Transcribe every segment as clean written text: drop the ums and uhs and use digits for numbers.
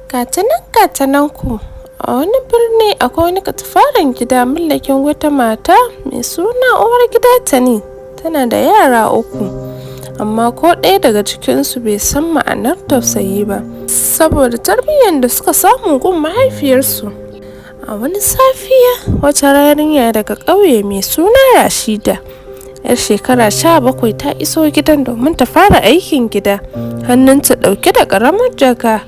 Gatanan ku, a wani birni akwai wani katafaren gida mallakin wata mata mai suna uwar gida Tani. Tana da yara 3, amma ko ɗaya daga cikinsu bai san ma'anar tausayi ba, saboda tarbiyyar da suka samu gun mahaifiyarsu. A wani safiya, wata yarinya daga ƙauye mai suna Rashida, 'yar shekara 17, ta iso gidan domin ta fara aikin gida, hannunta ɗauke da ƙaramar jaka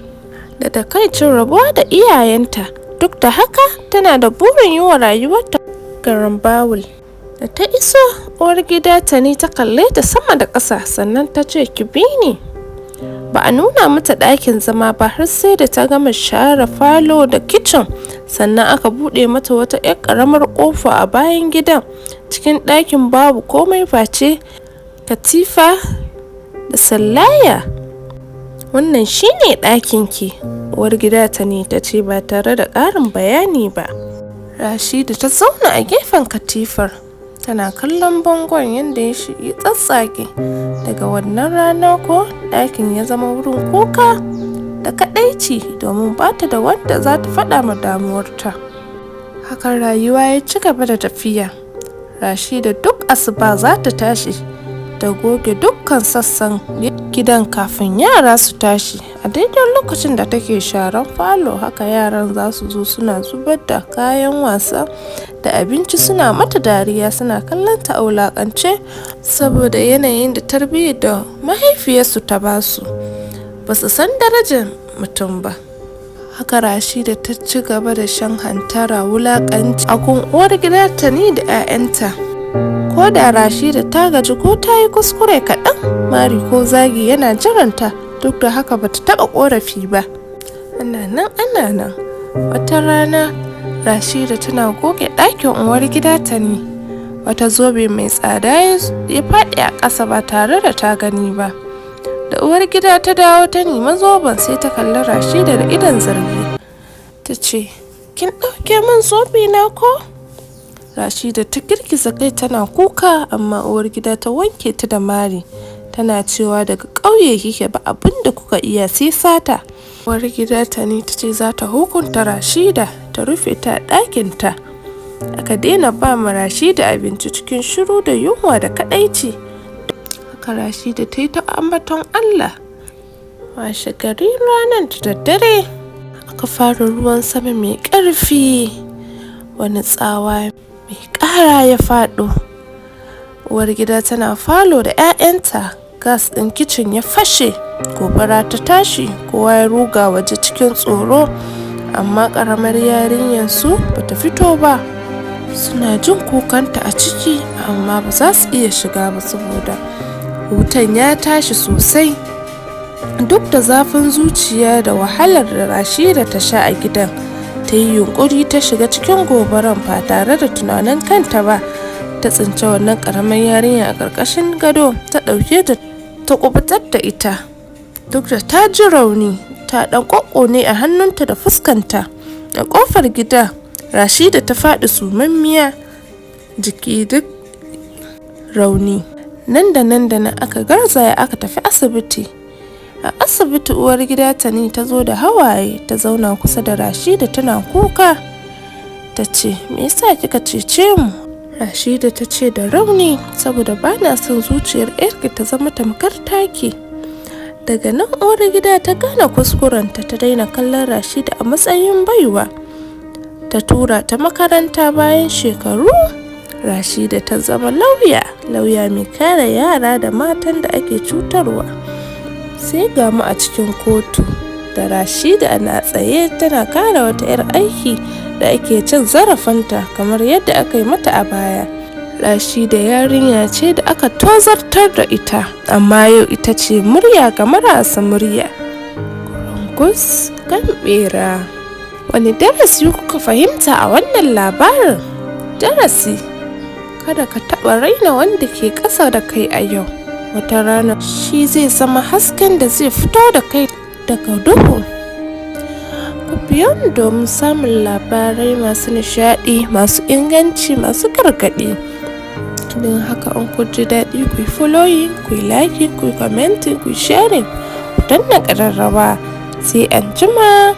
da takaicin rabuwa da iyayenta. Duk da haka, tana da burin yi wa rayuwarta garan bawul. Da ta iso, uwar gida Tani ta kalle ta sama da ƙasa, sannan ta ce, "Ki bi ni." Ba a nuna mata ɗakin zama ba har sai da ta gama share falo da kicin, sannan aka buɗe mata wata 'yar ƙaramar ƙofa a bayan gidan. Cikin ɗakin babu komai face katifa da sallaya. "Wannan shine ɗakin ki," uwar gida Tani ta ce ba tare da ƙarin bayani ba. Rashida ta zauna a gefen katifar, tana kallon bangon yadda ya tsatsage. Daga wannan rana ko ɗakin ya zama wurin kuka da kaɗaici, domin bata da wanda za ta faɗa ma damuwarta. Hakan rayuwa ya ci gaba da tafiya. Rashida duk asuba za ta tashi da goge dukkan sassan gidan kafin yara su tashi. A daidai lokacin da take sharan falo, haka yaran za su zo suna zubar da kayan wasa da abinci, suna mata dariya, suna kallon ta a wulakance saboda yanayin da tarbiyyar da mahaifiyarsu ta basu. Ba su san darajar mutum ba. Haka Rashida ta ci gaba da shan hantara, wulakanci a gun uwar gida Tani da 'ya'yanta. Ko da Rashida ta gaji ko ta yi kuskure kaɗan, mari ko zagi yana jiranta. Duk da haka bata taɓa ƙorafi ba. Ana nan wata rana, Rashida tana goge ɗakin uwar gida Tani. Wata zobe mai tsada ya faɗi a ƙasa ba tare da ta gani ba. Da uwar gida ta dawo ta nemi zoben, sai ta kalli Rashida da idon zargi. Ta ce, "Kin ɗauke min zobe na ko?" Rashida ta girgiza kai tana kuka, amma uwar gida ta wanke ta da mari, tana cewa daga ƙauye kike, ba abin da kuka iya sai sata. Uwar gida Tani ta ce za ta hukunta Rashida, ta rufe ta a ɗakinta. Aka daina ba ma Rashida abinci cikin shiru da yunwa da kaɗaici. Haka Rashida ta yi ta ambaton Allah. Washe gari ranar da daddare, aka fara ruwan sama mai ƙarfi. Wani tsawa mai ƙara ya faɗo. Uwar gida tana falo da 'ya'yanta, gas ɗin kicin ya fashe, gobara ta tashi, kowa ya ruga waje cikin tsoro, amma ƙaramar yarinyar su bata fito ba. Suna jin kukanta a ciki, amma ba za su iya shiga ba saboda wutan ya tashi sosai. Duk da zafin zuciya da wahalar da Rashida ta sha a gidan, ta yi yunkuri ta shiga cikin gobaran ba tare da tunanin kanta ba. Ta tsinci wannan ƙaramar yarinya a ƙarƙashin gado, ta ɗauke ta kubutar da ita. Duk da ta ji rauni, ta ɗan ƙwaƙƙone a hannunta da fuskanta. A ƙofar gida, Rashida ta faɗi sumammiya, jiki duk rauni. Nan da nan aka garzaya aka tafi asibiti. A asibiti, uwar gida Tani ta zo da hawaye, ta zauna kusa da Rashida tana kuka. Ta ce, "Me yasa kika cece mu?" Rashida ta ce, "Da rauni, saboda ba na son zuciyar yarki ta zama tamkar taki." Daga nan uwar gida ta gane kuskurenta, ta daina kallon Rashida a matsayin baiwa. Ta tura ta makaranta. Bayan shekaru, Rashida ta zama lauya mai kare yara da matan da ake cutarwa. Sai ga mu a cikin kotu, da Rashida na tsaye tana kare wata 'yar aiki da ake cin zarafinta kamar yadda aka yi mata a baya. Rashida yarinya ce da aka tozartar da ita, amma yau ita ce murya ga marasa murya. Kurunkus kan bera. Wani darasi kuka fahimta a wannan labarin? Darasi: kada ka taɓa raina wanda ke ƙasa da kai a yau. Wata rana shi zai zama hasken da zai fito da kai daga duhu. Ku biyo ni domin samun labarai masu nishaɗi, masu inganci, masu gargaɗi. Don haka in ku ji daɗi, ku yi following, ku yi liking, ku yi commenting, ku yi sharing, ku danna ƙararrawa. Sai anjima.